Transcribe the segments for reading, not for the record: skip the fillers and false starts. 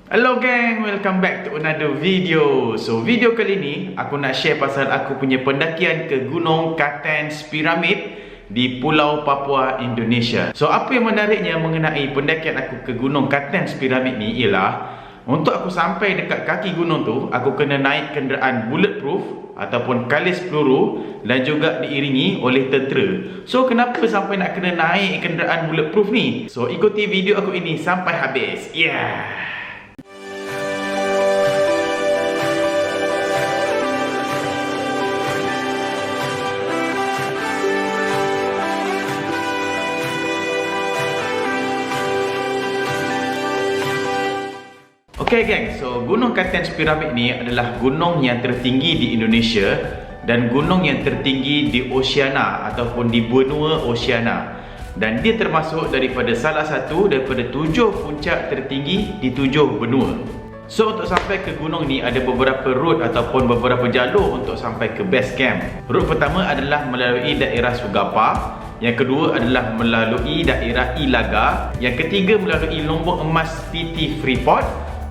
Hello gang, welcome back to another video. So video kali ni aku nak share pasal aku punya pendakian ke Gunung Kartens Pyramid di Pulau Papua, Indonesia. So apa yang menariknya mengenai pendakian aku ke Gunung Kartens Pyramid ni ialah untuk aku sampai dekat kaki gunung tu, aku kena naik kenderaan bulletproof ataupun kalis peluru dan juga diiringi oleh tentera. So kenapa sampai nak kena naik kenderaan bulletproof ni? So ikuti video aku ini sampai habis. Yeah. Okay geng, so Gunung Kartens Pyramid ni adalah gunung yang tertinggi di Indonesia dan gunung yang tertinggi di Oceania ataupun di benua Oceania. Dan dia termasuk daripada salah satu daripada 7 puncak tertinggi di 7 benua. So untuk sampai ke gunung ni ada beberapa route ataupun beberapa jalur untuk sampai ke base camp. Route pertama adalah melalui daerah Sugapa, yang kedua adalah melalui daerah Ilaga, yang ketiga melalui Lombok Emas PT Freeport,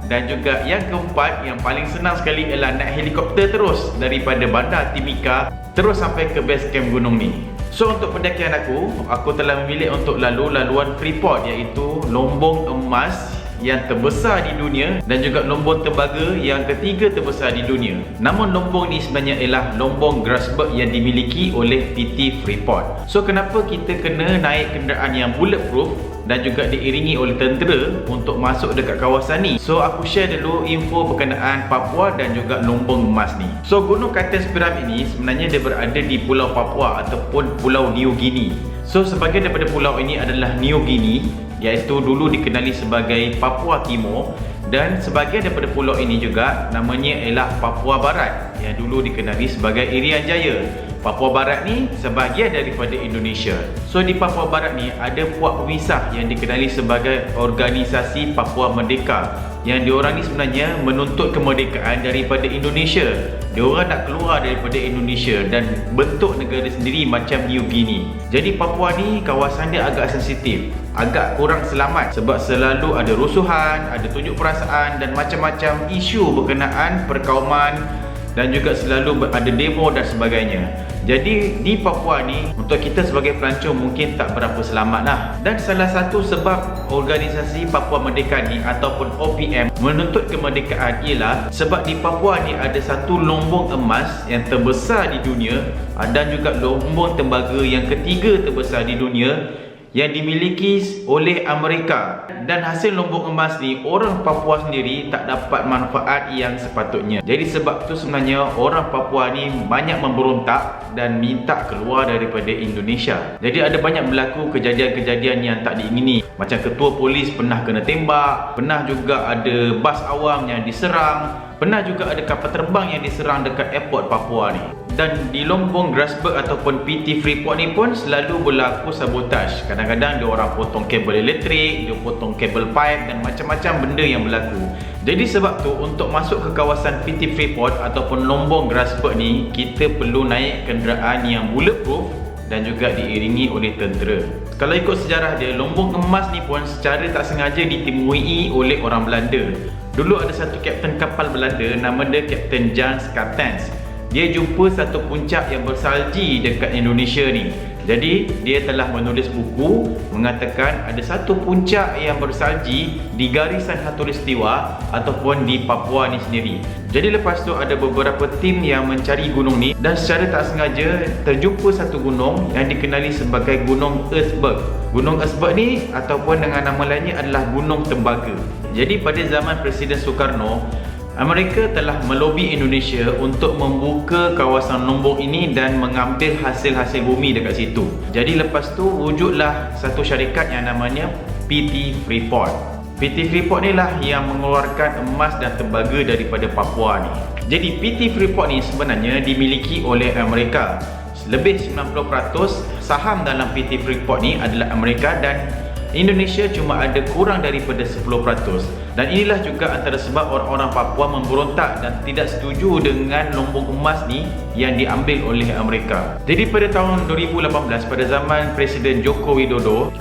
dan juga yang keempat yang paling senang sekali ialah naik helikopter terus daripada Bandar Timika terus sampai ke base camp gunung ni. So untuk pendakian aku telah memilih untuk laluan Freeport, iaitu lombong emas yang terbesar di dunia dan juga lombong tembaga yang ketiga terbesar di dunia. Namun lombong ni sebenarnya ialah lombong Grasberg yang dimiliki oleh PT Freeport. So kenapa kita kena naik kenderaan yang bulletproof dan juga diiringi oleh tentera untuk masuk dekat kawasan ni? So aku share dulu info berkenaan Papua dan juga lombong emas ni. So Gunung Kartens Pyramid ni sebenarnya dia berada di Pulau Papua ataupun Pulau New Guinea. So sebahagian daripada pulau ini adalah New Guinea, iaitu dulu dikenali sebagai Papua Timur, dan sebahagian daripada pulau ini juga namanya ialah Papua Barat yang dulu dikenali sebagai Irian Jaya. Papua Barat ni sebahagian daripada Indonesia. So di Papua Barat ni ada puak pemisah yang dikenali sebagai Organisasi Papua Merdeka, yang diorang ni sebenarnya menuntut kemerdekaan daripada Indonesia. Diorang nak keluar daripada Indonesia dan bentuk negara sendiri macam New Guinea. Jadi Papua ni kawasan dia agak sensitif, agak kurang selamat sebab selalu ada rusuhan, ada tunjuk perasaan dan macam-macam isu berkenaan perkauman, dan juga selalu ada demo dan sebagainya. Jadi di Papua ni untuk kita sebagai pelancong mungkin tak berapa selamat lah. Dan salah satu sebab Organisasi Papua Merdeka ni ataupun OPM menuntut kemerdekaan ialah sebab di Papua ni ada satu lombong emas yang terbesar di dunia dan juga lombong tembaga yang ketiga terbesar di dunia yang dimiliki oleh Amerika. Dan hasil lombong emas ni orang Papua sendiri tak dapat manfaat yang sepatutnya. Jadi sebab tu sebenarnya orang Papua ni banyak memberontak dan minta keluar daripada Indonesia. Jadi ada banyak berlaku kejadian-kejadian yang tak diingini. Macam ketua polis pernah kena tembak, pernah juga ada bas awam yang diserang, pernah juga ada kapal terbang yang diserang dekat airport Papua ni. Dan di lombong Grasberg ataupun PT Freeport ni pun selalu berlaku sabotaj. Kadang-kadang dia orang potong kabel elektrik, dia potong kabel pipe dan macam-macam benda yang berlaku. Jadi sebab tu untuk masuk ke kawasan PT Freeport ataupun lombong Grasberg ni, kita perlu naik kenderaan yang bulletproof dan juga diiringi oleh tentera. Kalau ikut sejarah dia, lombong emas ni pun secara tak sengaja ditemui oleh orang Belanda. Dulu ada satu kapten kapal Belanda, nama dia Kapten Jan Kartens. Dia jumpa satu puncak yang bersalji dekat Indonesia ni. Jadi dia telah menulis buku mengatakan ada satu puncak yang bersalji di garisan khatulistiwa ataupun di Papua ni sendiri. Jadi lepas tu ada beberapa tim yang mencari gunung ni dan secara tak sengaja terjumpa satu gunung yang dikenali sebagai Gunung Erzberg. Gunung Erzberg ni ataupun dengan nama lainnya adalah Gunung Tembaga. Jadi pada zaman Presiden Soekarno, Amerika telah melobi Indonesia untuk membuka kawasan lombong ini dan mengambil hasil-hasil bumi dekat situ. Jadi lepas tu wujudlah satu syarikat yang namanya PT Freeport. PT Freeport ni lah yang mengeluarkan emas dan tembaga daripada Papua ni. Jadi PT Freeport ni sebenarnya dimiliki oleh Amerika. Lebih 90% saham dalam PT Freeport ni adalah Amerika dan Indonesia cuma ada kurang daripada 10%. Dan inilah juga antara sebab orang-orang Papua memberontak dan tidak setuju dengan lombong emas ni yang diambil oleh Amerika. Jadi pada tahun 2018, pada zaman Presiden Joko Widodo,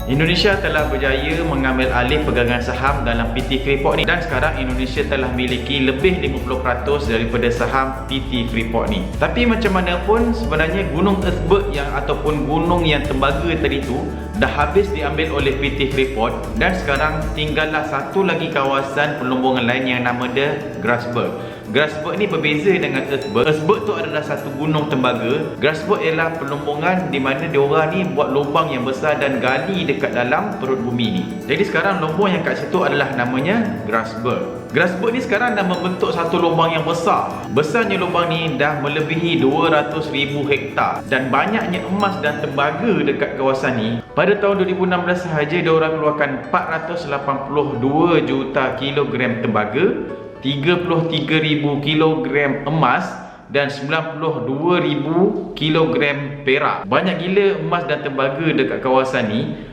Indonesia telah berjaya mengambil alih pegangan saham dalam PT Freeport ni, dan sekarang Indonesia telah memiliki lebih 50% daripada saham PT Freeport ni. Tapi macam mana pun sebenarnya gunung Earthberg yang ataupun gunung yang tembaga tadi tu dah habis diambil oleh PT Freeport, dan sekarang tinggallah satu lagi kawasan pelombongan lain yang nama dia Grasberg. Grasberg ni berbeza dengan Earthberg. Earthberg tu adalah satu gunung tembaga. Grasberg ialah pelombongan di mana diorang ni buat lubang yang besar dan gali dekat dalam perut bumi ni. Jadi sekarang lubang yang kat situ adalah namanya Grasberg. Grasberg ni sekarang dah membentuk satu lubang yang besar. Besarnya lubang ni dah melebihi 200,000 hektar, dan banyaknya emas dan tembaga dekat kawasan ni. Pada tahun 2016 sahaja diorang keluarkan 482 juta kilogram tembaga, 33,000 kilogram emas dan 92,000 kilogram perak. Banyak gila emas dan tembaga dekat kawasan ni.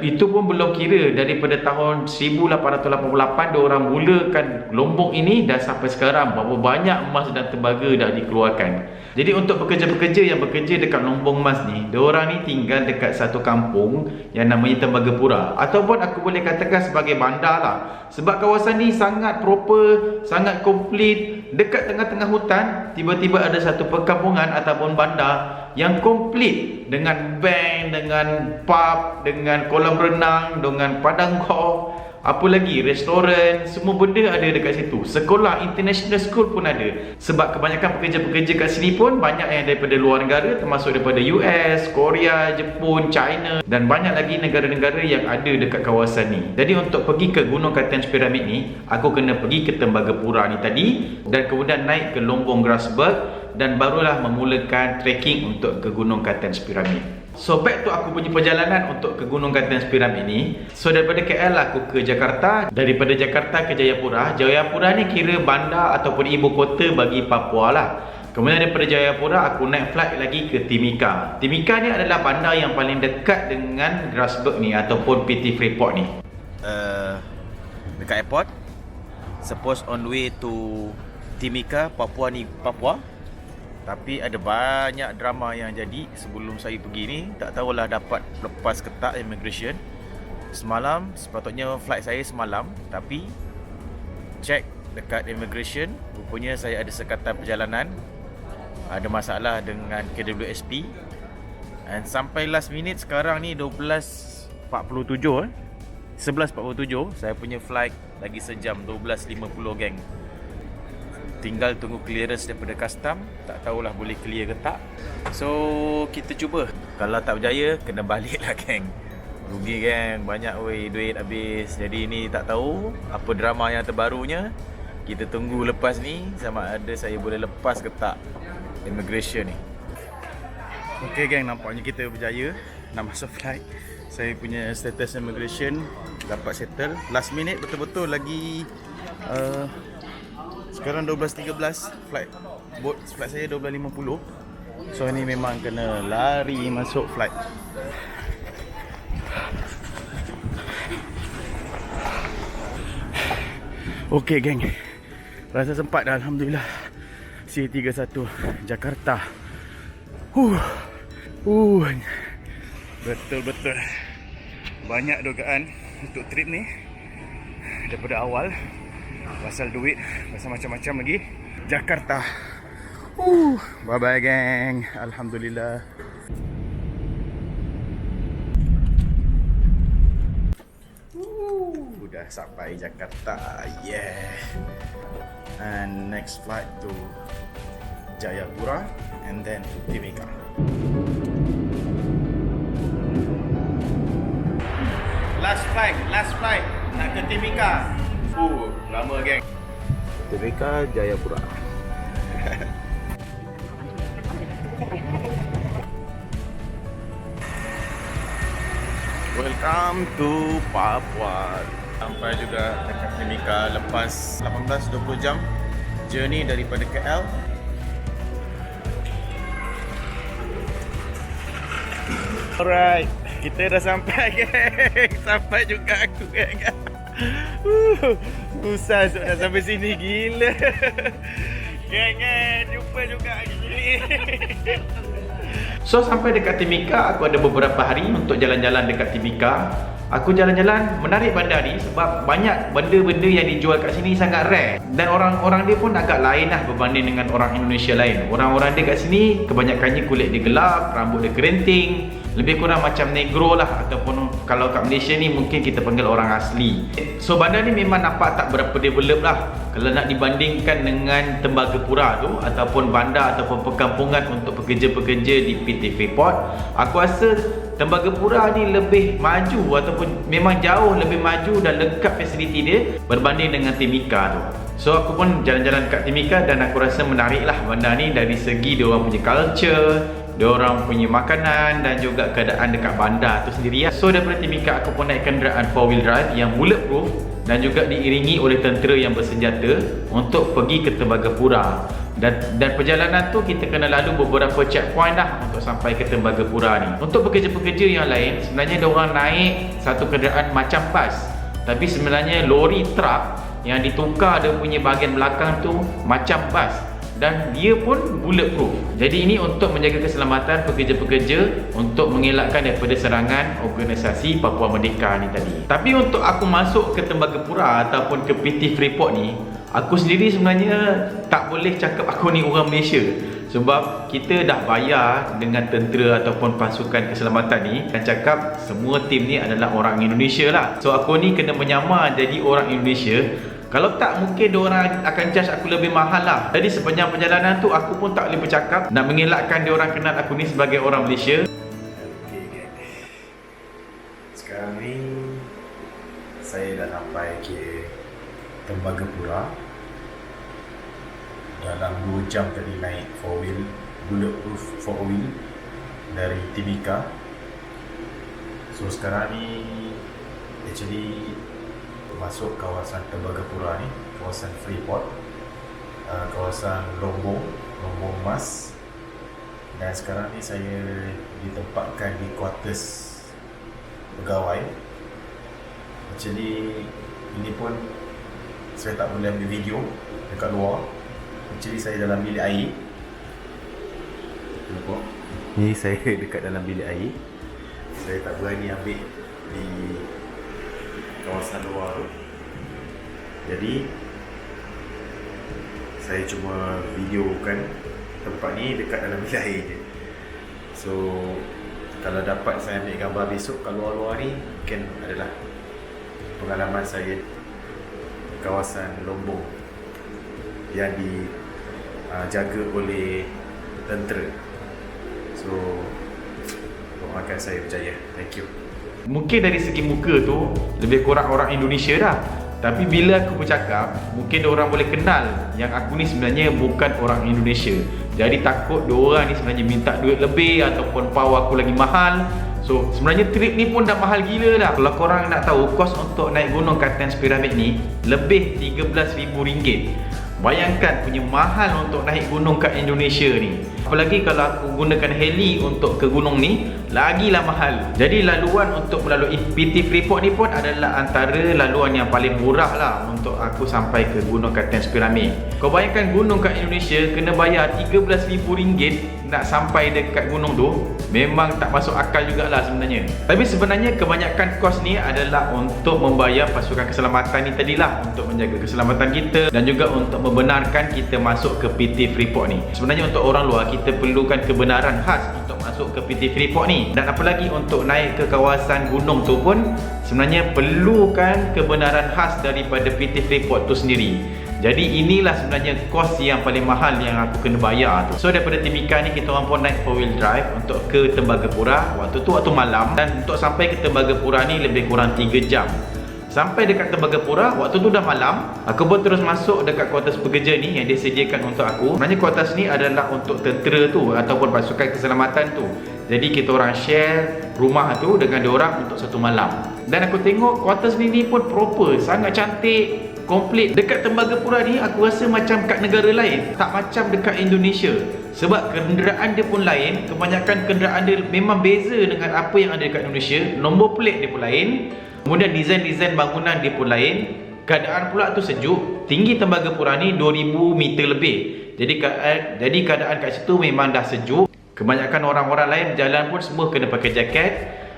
Itu pun belum kira daripada tahun 1888 diorang mulakan gelombang ini, dan sampai sekarang berapa banyak emas dan tembaga dah dikeluarkan. Jadi untuk pekerja-pekerja yang bekerja dekat Lombong Emas ni, diorang ni tinggal dekat satu kampung yang namanya Tembagapura, ataupun aku boleh katakan sebagai bandar lah. Sebab kawasan ni sangat proper, sangat komplit. Dekat tengah-tengah hutan, tiba-tiba ada satu perkampungan ataupun bandar yang komplit dengan bank, dengan pub, dengan kolam renang, dengan padang golf, apa lagi, restoran, semua benda ada dekat situ. Sekolah international school pun ada. Sebab kebanyakan pekerja-pekerja kat sini pun banyak yang daripada luar negara, termasuk daripada US, Korea, Jepun, China, dan banyak lagi negara-negara yang ada dekat kawasan ni. Jadi untuk pergi ke Gunung Kartens Pyramid ni, aku kena pergi ke Tembagapura ni tadi, dan kemudian naik ke Lombong Grasberg, dan barulah memulakan trekking untuk ke Gunung Kartens Pyramid. So back to aku punya perjalanan untuk ke Gunung Kartens Pyramid ni. So daripada KL aku ke Jakarta, daripada Jakarta ke Jayapura. Jayapura ni kira bandar ataupun ibu kota bagi Papua lah. Kemudian daripada Jayapura aku naik flight lagi ke Timika. Timika ni adalah bandar yang paling dekat dengan Grasberg ni ataupun PT Freeport ni. Dekat airport, suppose on way to Timika, Papua ni Papua. Tapi ada banyak drama yang jadi sebelum saya pergi ni. Tak tahulah dapat lepas ke tak immigration. Semalam, sepatutnya flight saya semalam, tapi check dekat immigration, rupanya saya ada sekatan perjalanan, ada masalah dengan KWSP. And sampai last minute sekarang ni 12.47 11.47, saya punya flight lagi sejam, 12.50 geng. Tinggal tunggu clearance daripada custom. Tak tahulah boleh clear ke tak. So kita cuba. Kalau tak berjaya, kena balik lah geng. Rugi geng, banyak weh, duit habis. Jadi ni tak tahu apa drama yang terbarunya. Kita tunggu lepas ni sama ada saya boleh lepas ke tak immigration ni. Okay geng, nampaknya kita berjaya nak masuk flight. Saya punya status immigration dapat settle. Last minute betul-betul lagi. Sekarang 12.13, flight saya 12.50. So ni memang kena lari masuk flight. Okay geng, rasa sempat dah alhamdulillah. C31 Jakarta. Betul-betul banyak dugaan untuk trip ni daripada awal. Pasal duit, pasal macam-macam lagi. Jakarta. Bye-bye geng. Alhamdulillah. Udah sampai Jakarta. Yeah. And next flight to Jayapura and then to Timika. Last flight nak ke Timika. Lama geng. Timika, Jayapura. Welcome to Papua. Sampai juga dekat Timika lepas 18-20 jam journey daripada KL. Alright, kita dah sampai geng. Sampai juga aku geng. Susah nak sampai sini, gila. Geng, jumpa juga hari ni. So sampai dekat Timika, aku ada beberapa hari untuk jalan-jalan dekat Timika. Aku jalan-jalan menarik bandar ni sebab banyak benda-benda yang dijual kat sini sangat rare. Dan orang-orang dia pun agak lain lah berbanding dengan orang Indonesia lain. Orang-orang dia kat sini kebanyakannya kulit dia gelap, rambut dia kerinting, lebih kurang macam negro lah, ataupun kalau kat Malaysia ni mungkin kita panggil orang asli. So bandar ni memang nampak tak berapa develop lah kalau nak dibandingkan dengan Tembagapura tu, ataupun bandar ataupun perkampungan untuk pekerja-pekerja di PT Freeport. Aku rasa Tembagapura ni lebih maju ataupun memang jauh lebih maju dan lengkap fasiliti dia berbanding dengan Timika tu. So aku pun jalan-jalan kat Timika dan aku rasa menarik lah bandar ni dari segi dia orang punya culture, dia orang punya makanan dan juga keadaan dekat bandar tu sendiri. So daripada Timika aku pun naik kenderaan 4-wheel drive yang bulletproof dan juga diiringi oleh tentera yang bersenjata untuk pergi ke Tembagapura. Dan perjalanan tu kita kena lalu beberapa checkpoint dah untuk sampai ke Tembagapura ni. Untuk pekerja-pekerja yang lain, sebenarnya diorang naik satu kenderaan macam bas, tapi sebenarnya lori truk yang ditukar dia punya bahagian belakang tu macam bas, dan dia pun bulletproof. Jadi ini untuk menjaga keselamatan pekerja-pekerja untuk mengelakkan daripada serangan organisasi Papua Merdeka ni tadi. Tapi untuk aku masuk ke Tembagapura ataupun ke PT Freeport ni, aku sendiri sebenarnya tak boleh cakap aku ni orang Malaysia, sebab kita dah bayar dengan tentera ataupun pasukan keselamatan ni dan cakap semua tim ni adalah orang Indonesia lah. So aku ni kena menyamar jadi orang Indonesia. Kalau tak, mungkin diorang akan charge aku lebih mahal lah. Jadi sepanjang perjalanan tu aku pun tak boleh bercakap nak mengelakkan diorang kenal aku ni sebagai orang Malaysia. Okay, sekarang ni saya dah sampai ke Tembagapura. Dalam 2 jam tadi naik 4-wheel, bulletproof 4-wheel dari Timika. So sekarang ni actually masuk kawasan Tembagapura ni, kawasan Freeport, kawasan Lombong Mas. Dan sekarang ni saya ditempatkan di quarters pegawai. Actually ini pun saya tak boleh ambil video dekat luar. Actually saya dalam bilik air. Nampak? Ni saya dekat dalam bilik air. Saya tak berani ambil di kawasan luar tu. Jadi saya cuma videokan tempat ni dekat dalam bilik air je. So kalau dapat saya ambil gambar besok kat luar-luar ni, mungkin adalah pengalaman saya di kawasan Lombong yang dijaga oleh tentera. So doakan saya berjaya. Thank you. Mungkin dari segi muka tu lebih kurang orang Indonesia dah, tapi bila aku bercakap, mungkin diorang boleh kenal yang aku ni sebenarnya bukan orang Indonesia. Jadi takut diorang ni sebenarnya minta duit lebih ataupun pau aku lagi mahal. So sebenarnya trip ni pun dah mahal gila dah. Kalau korang nak tahu, kos untuk naik gunung Kartens Pyramid ni lebih RM13,000. Bayangkan punya mahal untuk naik gunung kat Indonesia ni. Apalagi kalau aku gunakan heli untuk ke gunung ni, lagilah mahal. Jadi laluan untuk melalui PT Freeport ni pun adalah antara laluan yang paling murah lah untuk aku sampai ke gunung Kartens Pyramid. Kau bayangkan gunung kat Indonesia kena bayar RM13,000 nak sampai dekat gunung tu, memang tak masuk akal jugalah sebenarnya. Tapi sebenarnya kebanyakan kos ni adalah untuk membayar pasukan keselamatan ni tadilah, untuk menjaga keselamatan kita dan juga untuk membenarkan kita masuk ke PT Freeport ni. Sebenarnya untuk orang luar kita perlukan kebenaran khas untuk masuk ke PT Freeport ni, dan apalagi untuk naik ke kawasan gunung tu pun sebenarnya perlukan kebenaran khas daripada PT Freeport tu sendiri. Jadi inilah sebenarnya kos yang paling mahal yang aku kena bayar tu. So daripada Timika ni kita orang pun naik 4-wheel drive untuk ke Tembagapura. Waktu tu waktu malam, dan untuk sampai ke Tembagapura ni lebih kurang 3 jam. Sampai dekat Tembagapura, waktu tu dah malam. Aku pun terus masuk dekat kuartus pekerja ni yang disediakan untuk aku. Sebenarnya kuartus ni adalah untuk tentera tu ataupun pasukan keselamatan tu. Jadi kita orang share rumah tu dengan diorang untuk satu malam. Dan aku tengok kuartus ni pun proper, sangat cantik, komplit. Dekat Tembagapura ni aku rasa macam kat negara lain, tak macam dekat Indonesia. Sebab kenderaan dia pun lain. Kebanyakan kenderaan dia memang beza dengan apa yang ada dekat Indonesia. Nombor plate dia pun lain. Kemudian desain-desain bangunan dia pun lain. Keadaan pula tu sejuk. Tinggi Tembagapura ni 2000 meter lebih. Jadi keadaan kat situ memang dah sejuk. Kebanyakan orang-orang lain jalan pun semua kena pakai jaket.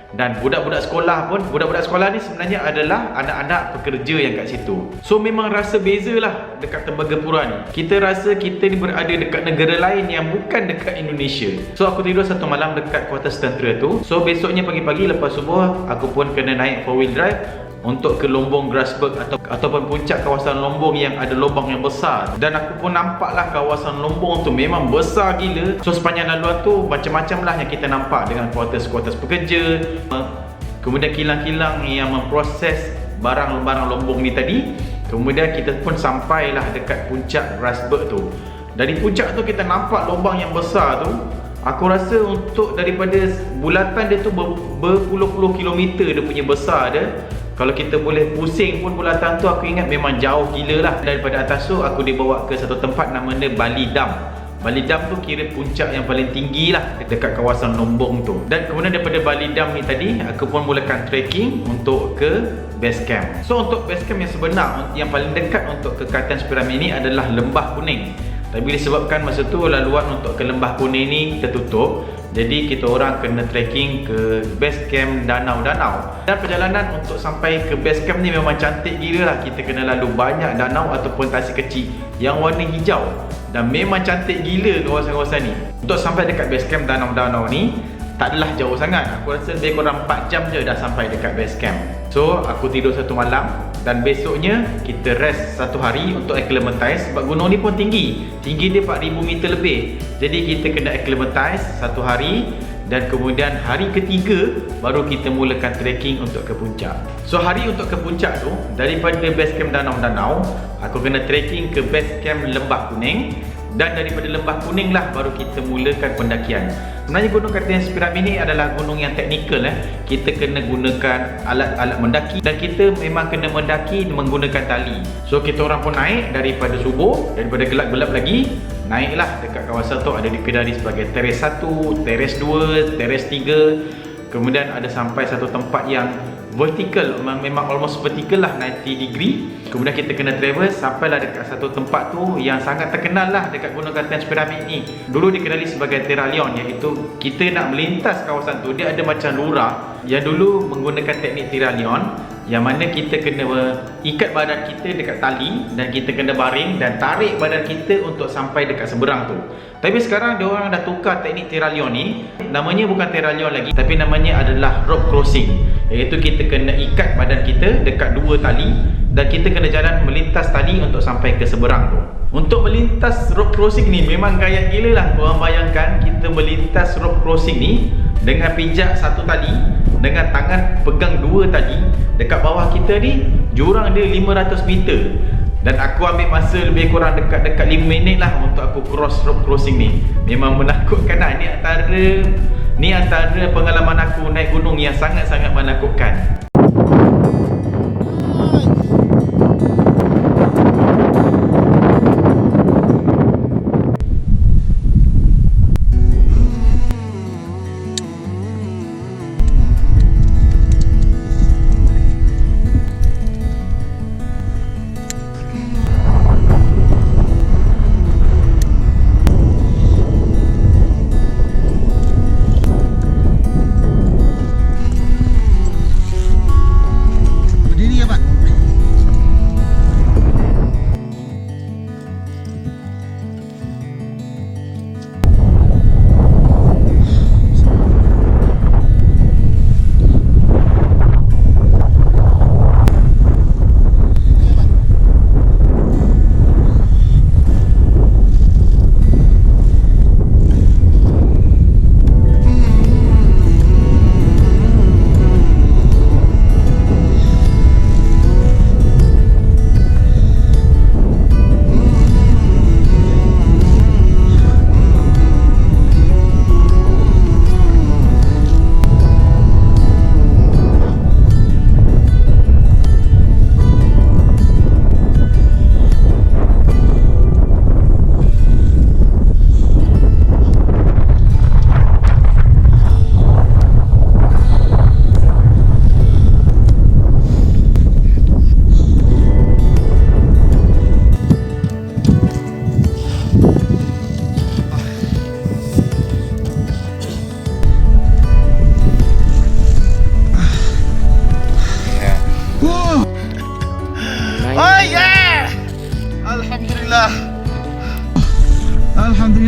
Dan budak-budak sekolah pun, budak-budak sekolah ni sebenarnya adalah anak-anak pekerja yang kat situ. So memang rasa bezalah dekat Tembagapura ni. Kita rasa kita ni berada dekat negara lain yang bukan dekat Indonesia. So aku tidur satu malam dekat kuartus tentera tu. So besoknya pagi-pagi lepas subuh aku pun kena naik 4-wheel drive untuk ke Lombong Grassberg ataupun puncak kawasan Lombong yang ada lubang yang besar. Dan aku pun nampaklah kawasan Lombong tu memang besar gila. So sepanjang laluan tu macam-macam lah yang kita nampak, dengan kuartus-kuartus pekerja, kemudian kilang-kilang yang memproses barang-barang Lombong ni tadi. Kemudian kita pun sampailah dekat puncak Grassberg tu. Dari puncak tu kita nampak lubang yang besar tu. Aku rasa untuk daripada bulatan dia tu berpuluh-puluh kilometer dia punya besar dia. Kalau kita boleh pusing pun bulatan tu, aku ingat memang jauh gila lah. Daripada atas tu aku dibawa ke satu tempat namanya Bali Dam. Bali Dam tu kira puncak yang paling tinggi lah dekat kawasan Lombong tu. Dan kemudian daripada Bali Dam ni tadi, aku pun mulakan trekking untuk ke base camp. So untuk base camp yang sebenar, yang paling dekat untuk ke Kartens Pyramid ni adalah Lembah Kuning. Tapi disebabkan masa tu laluan untuk ke Lembah Kuning ni tertutup, jadi kita orang kena trekking ke base camp danau-danau. Dan perjalanan untuk sampai ke base camp ni memang cantik gila lah. Kita kena lalu banyak danau ataupun tasik kecil yang warna hijau. Dan memang cantik gila kawasan-kawasan ni. Untuk sampai dekat base camp danau-danau ni tak adalah jauh sangat. Aku rasa lebih kurang 4 jam je dah sampai dekat base camp. So aku tidur satu malam dan besoknya kita rest satu hari untuk acclimatize. Sebab gunung ni pun tinggi. Tinggi dia 4000 meter lebih. Jadi kita kena acclimatize satu hari. Dan kemudian hari ketiga baru kita mulakan trekking untuk ke puncak. So hari untuk ke puncak tu, daripada base camp danau-danau, aku kena trekking ke base camp Lembah Kuning. Dan daripada Lembah Kuning lah baru kita mulakan pendakian. Sebenarnya Gunung Kartens Pyramid ni adalah gunung yang teknikal. Kita kena gunakan alat-alat mendaki. Dan kita memang kena mendaki menggunakan tali. So kita orang pun naik daripada subuh, daripada gelap-gelap lagi. Naiklah dekat kawasan tu, ada dipedali sebagai teres 1, teres 2, teres 3. Kemudian ada sampai satu tempat yang vertical, memang almost vertical lah, 90 degree. Kemudian kita kena travel sampailah dekat satu tempat tu yang sangat terkenal lah dekat Gunung Kartens Pyramid ni. Dulu dikenali sebagai Terralion, iaitu kita nak melintas kawasan tu, dia ada macam lurah yang dulu menggunakan teknik Terralion, yang mana kita kena ikat badan kita dekat tali dan kita kena baring dan tarik badan kita untuk sampai dekat seberang tu. Tapi sekarang dia orang dah tukar teknik Terralion ni, namanya bukan Terralion lagi, tapi namanya adalah rope crossing, iaitu kita kena ikat badan kita dekat dua tali dan kita kena jalan melintas tali untuk sampai ke seberang tu. Untuk melintas rope crossing ni memang gaya gila lah. Korang bayangkan kita melintas rope crossing ni dengan pijak satu tali, dengan tangan pegang dua tali. Dekat bawah kita ni jurang dia 500 meter. Dan aku ambil masa lebih kurang dekat 5 minit lah untuk aku cross rope crossing ni. Memang menakutkan lah. Ni antara pengalaman aku naik gunung yang sangat-sangat menakutkan.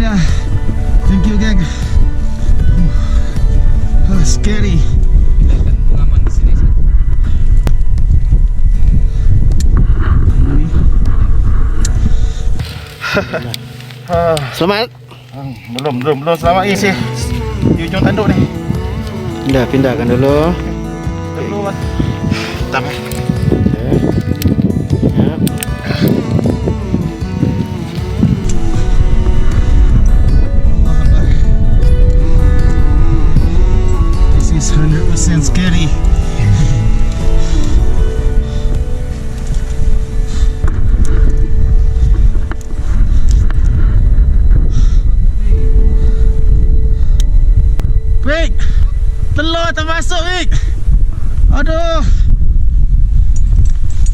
Yeah. Thank you, gang. Oh, scary. Pengaman di sini. Selamat. Belum selamat sih. Di ujung tanduk ni. Pindahkan dulu. Dulu mas. Tam. This is 100% scary. Wik, telur termasuk Wik. Aduh.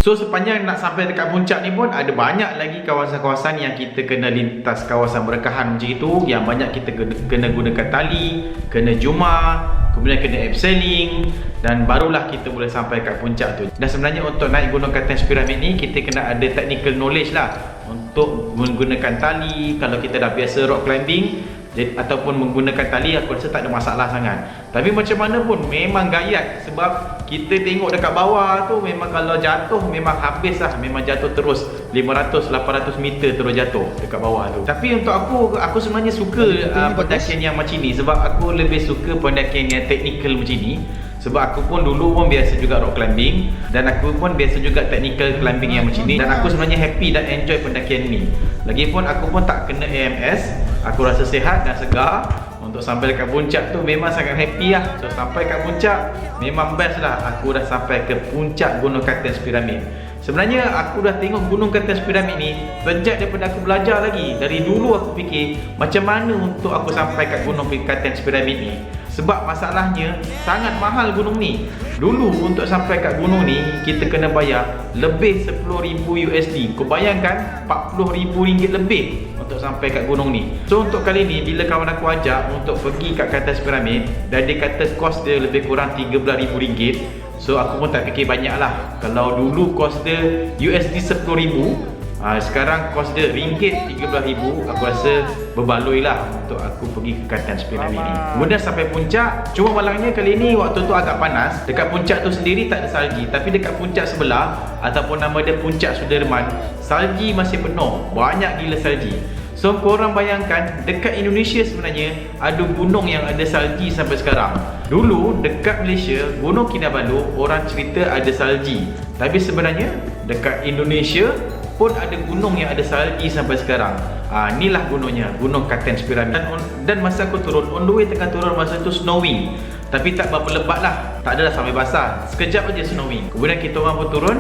So sepanjang nak sampai dekat puncak ni pun ada banyak lagi kawasan-kawasan yang kita kena lintas, kawasan berkahan macam itu, yang banyak kita kena gunakan tali, kena jumar, kemudian kena abseiling, dan barulah kita boleh sampai kat puncak tu. Dan sebenarnya untuk naik Gunung Kartens Pyramid ni kita kena ada technical knowledge lah untuk menggunakan tali. Kalau kita dah biasa rock climbing ataupun menggunakan tali, aku rasa tak ada masalah sangat. Tapi macam mana pun memang gayat, sebab kita tengok dekat bawah tu memang kalau jatuh memang habis lah, memang jatuh terus 500-800 meter terus jatuh dekat bawah tu. Tapi untuk aku sebenarnya suka pendakian yang macam ni, sebab aku lebih suka pendakian yang technical macam ni. Sebab aku pun dulu pun biasa juga rock climbing, dan aku pun biasa juga technical climbing yang macam ni, dan aku sebenarnya happy dan enjoy pendakian ni. Lagipun aku pun tak kena AMS, aku rasa sihat dan segar. Untuk sampai dekat puncak tu memang sangat happy lah. So sampai kat puncak memang best lah. Aku dah sampai ke puncak Gunung Kartens Pyramid. Sebenarnya aku dah tengok Gunung Kartens Pyramid ni sejak daripada aku belajar lagi. Dari dulu aku fikir macam mana untuk aku sampai kat Gunung Kartens Pyramid ni. Sebab masalahnya sangat mahal gunung ni. Dulu untuk sampai kat gunung ni kita kena bayar lebih 10,000 USD. Kau bayangkan 40,000 ringgit lebih untuk sampai kat gunung ni. So untuk kali ni bila kawan aku ajak untuk pergi kat Kartens Pyramid, dan dia kata kos dia lebih kurang 13,000 ringgit. So aku pun tak fikir banyak lah. Kalau dulu kos dia USD 10,000, sekarang kos dia ringgit 13,000, aku rasa berbaloi lah untuk aku pergi ke Kartens Pyramid ni. Kemudian sampai puncak, cuma malangnya kali ni waktu tu agak panas. Dekat puncak tu sendiri tak ada salji, tapi dekat puncak sebelah ataupun nama dia Puncak Sudirman, salji masih penuh, banyak gila salji. So korang bayangkan, dekat Indonesia sebenarnya ada gunung yang ada salji sampai sekarang. Dulu dekat Malaysia, Gunung Kinabalu orang cerita ada salji, tapi sebenarnya dekat Indonesia pun ada gunung yang ada salji sampai sekarang. Inilah gunungnya, Gunung Kartens Pyramid. Dan masa aku turun, on the way tengah turun masa tu snowing, tapi tak berapa lebat lah, tak adalah sampai basah, sekejap aja snowing. Kemudian kita orang pun turun,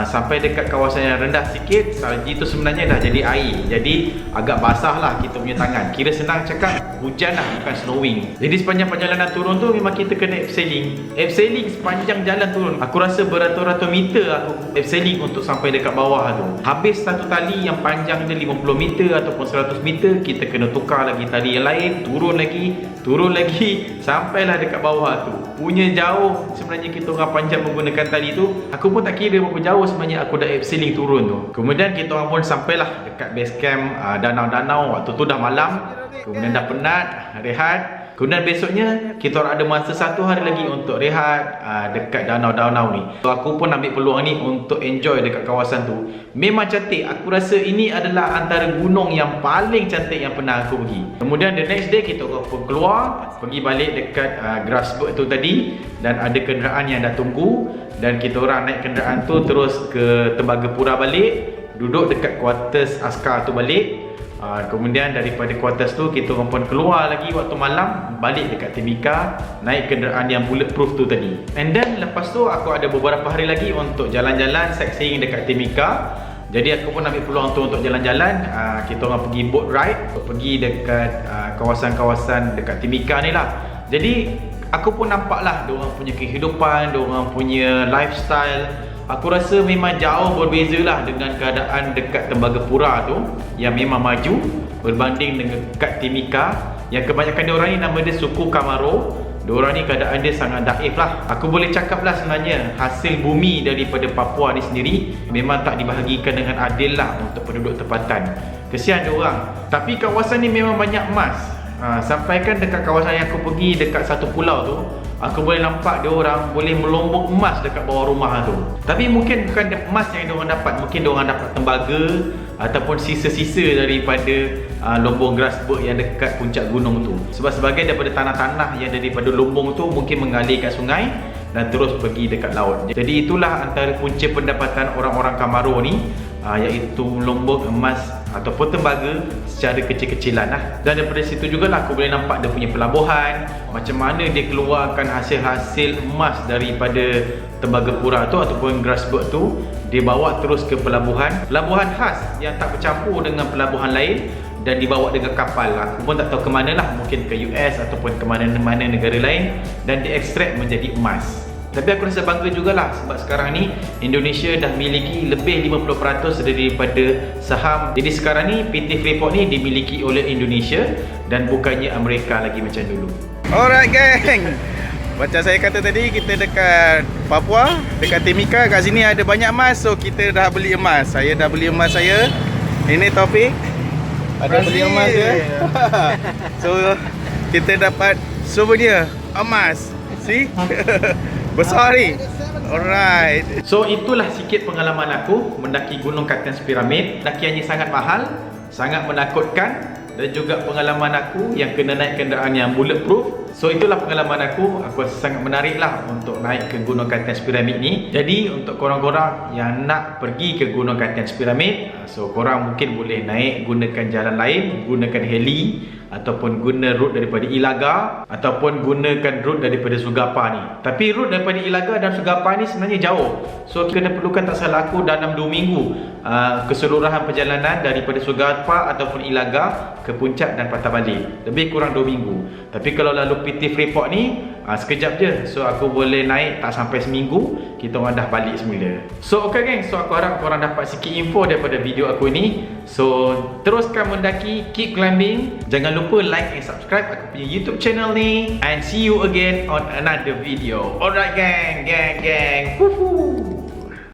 sampai dekat kawasan yang rendah sikit, salji tu sebenarnya dah jadi air, jadi agak basah lah kita punya tangan. Kira senang cakap, hujan lah, bukan snowing. Jadi sepanjang perjalanan turun tu memang kita kena abseiling. Abseiling sepanjang jalan turun, aku rasa beratus-ratus meter aku abseiling untuk sampai dekat bawah tu. Habis satu tali yang panjang dia 50 meter ataupun 100 meter, kita kena tukar lagi tali yang lain, turun lagi sampailah dekat bawah tu. Punya jauh sebenarnya kita orang panjang menggunakan tali tu. Aku pun tak kira berapa jauh sebenarnya aku dah abseiling turun tu. Kemudian kita orang pun sampailah dekat base camp danau-danau. Waktu tu dah malam, kemudian dah penat, rehat. Kemudian besoknya kita orang ada masa 1 hari lagi untuk rehat dekat danau-danau ni. So aku pun ambil peluang ni untuk enjoy dekat kawasan tu. Memang cantik. Aku rasa ini adalah antara gunung yang paling cantik yang pernah aku pergi. Kemudian the next day kita orang pun keluar, pergi balik dekat Grassberg tu tadi, dan ada kenderaan yang dah tunggu, dan kita orang naik kenderaan tu terus ke Tembagapura balik, duduk dekat quarters askar tu balik. Kemudian daripada quarters tu kita orang pun keluar lagi waktu malam, balik dekat Timika, naik kenderaan yang bulletproof tu tadi. And then lepas tu aku ada beberapa hari lagi untuk jalan-jalan sightseeing dekat Timika. Jadi aku pun ambil peluang tu untuk jalan-jalan. Kita orang pergi boat ride, pergi dekat kawasan-kawasan dekat Timika ni lah. Jadi aku pun nampak lah diorang punya kehidupan, diorang punya lifestyle. Aku rasa memang jauh berbeza lah dengan keadaan dekat Tembagapura tu, yang memang maju berbanding dengan dekat Timika, yang kebanyakan diorang ni nama dia suku Kamaro. Diorang ni keadaan dia sangat daif lah. Aku boleh cakap lah sebenarnya hasil bumi daripada Papua ni sendiri memang tak dibahagikan dengan adil lah untuk penduduk tempatan. Kesian dia orang. Tapi kawasan ni memang banyak emas. Sampai kan dekat kawasan yang aku pergi, dekat satu pulau tu, aku boleh nampak dia orang boleh melombok emas dekat bawah rumah tu. Tapi mungkin bukan emas yang dia orang dapat, mungkin dia orang dapat tembaga ataupun sisa-sisa daripada lombong Grasberg yang dekat puncak gunung tu. Sebab sebahagian daripada tanah-tanah yang daripada lombong tu mungkin mengalir kat sungai dan terus pergi dekat laut. Jadi itulah antara punca pendapatan orang-orang Kamaru ni, iaitu lombok emas ataupun tembaga secara kecil-kecilan lah. Dan daripada situ jugalah aku boleh nampak dia punya pelabuhan, macam mana dia keluarkan hasil-hasil emas daripada Tembagapura tu ataupun Grasberg tu, dia bawa terus ke pelabuhan khas yang tak bercampur dengan pelabuhan lain dan dibawa dengan kapal. Aku pun tak tahu ke mana lah, mungkin ke US ataupun ke mana-mana negara lain, dan diekstrak menjadi emas. Tapi aku rasa bangga jugalah sebab sekarang ni Indonesia dah miliki lebih 50% daripada saham. Jadi sekarang ni PT Freeport ni dimiliki oleh Indonesia dan bukannya Amerika lagi macam dulu. Alright geng, macam saya kata tadi, kita dekat Papua, dekat Timika. Kat sini ada banyak emas, so kita dah beli emas. Saya dah beli emas saya. Ini Taufik ada beli emas dia. So kita dapat souvenir emas. See? Besar ni. Alright. So itulah sikit pengalaman aku mendaki Gunung Kartens Pyramid. Dakiannya sangat mahal, sangat menakutkan, dan juga pengalaman aku yang kena naik kenderaan yang bulletproof. So itulah pengalaman aku rasa sangat menarik lah untuk naik ke Gunung Kartens Pyramid ni. Jadi untuk korang-korang yang nak pergi ke Gunung Kartens Pyramid, so korang mungkin boleh naik gunakan jalan lain, gunakan heli ataupun guna route daripada Ilaga ataupun gunakan route daripada Sugapa ni. Tapi route daripada Ilaga dan Sugapa ni sebenarnya jauh. So kena perlukan, tak salah aku, dalam 2 minggu keseluruhan perjalanan daripada Sugapa ataupun Ilaga ke puncak dan patah balik. Lebih kurang 2 minggu. Tapi kalau lalu PT Freeport ni sekejap je. So aku boleh naik tak sampai seminggu, kita orang dah balik semula. So okay geng, so aku harap korang dapat sikit info daripada video aku ni. So teruskan mendaki, keep climbing. Jangan lupa like and subscribe aku punya YouTube channel ni, and see you again on another video. Alright gang. Woohoo.